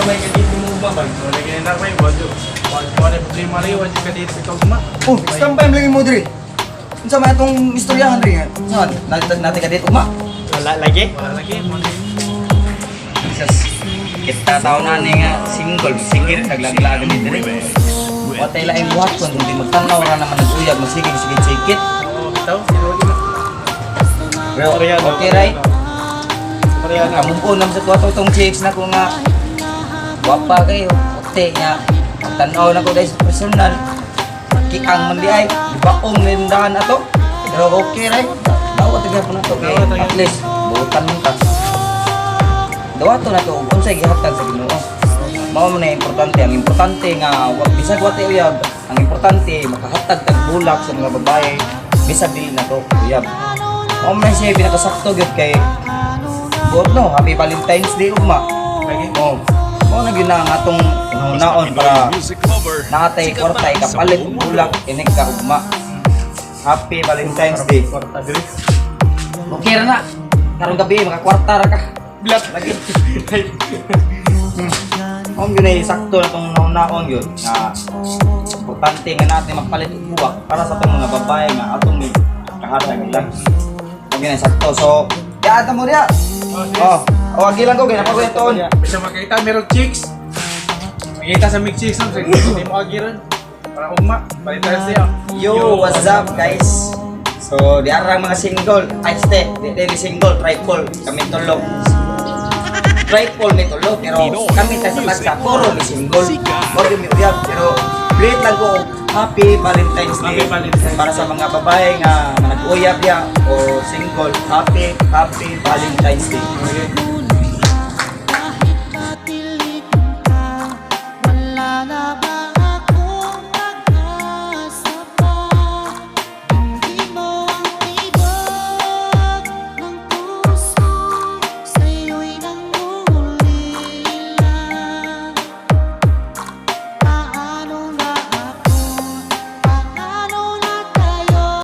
may kadito mo ba ba? Wala ganyan na may bodo. Wala problema rin, wala kadito ikaw ma. Oh, standby mo lagi mo diri. Unsa man itong istoryahan rin? Saan? Natin ka dito, ma? Wala lagi. Wala lagi, Isas, kita tao na nga single, sige naglaglagan ni diri. Watay laing buhat kung hindi magtanaw ra naman nag-uyag, masigig-sigit-sigit. Oo, bitaw, sino din. Pero okay right? Kamumpon naman sa tuwa itong chicks na ko nga wapa kayo, okay nga tanaw na ko dahil sa personal kiang man di ay, di ba kong lindahan na to? Pero okay right? Dawa tagay po na to, kay at least buutan mo ka. Dawa to na to, kung sa'y gihatag sa Ginoo. Mao mo na importante, ang importante nga bisag wate uyab, ang importante makahatag tag bulak sa mga babae bisag dili na to uyab. Mao man siya pinakasakto gyud kay buot no, happy Valentine's Day ugma. Oh. Mao na gyud na ang atong naon para nakatay kwarta ikapalit og bulak inig ka ugma. Happy Valentine's Day. Okay ra na. Karong gabi makakwarta ra ka. Black Lagi. Ang ginay sakto na itong naon yun na importante nga natin magpalit ng buwak para sa itong mga babae nga atong may kahatag nila. Ang ginay sakto. So, yata mo niya. Oh, agilan ko, ginapagwento. Bisa makita, merong chicks. Makita sa mig chicks, hindi mo agiran. Para ugma, balitan siya. Yo, what's up guys? So, diarang mga single. Ay, di single, triple. Kami tulog. Triple may tulog, pero kami tayo sa puro may single. Puro may uyab, pero great lang ko. Happy Valentine's Day. Happy Valentine's Para sa mga babae nga nag-uyab ya o single. Happy Valentine's Day.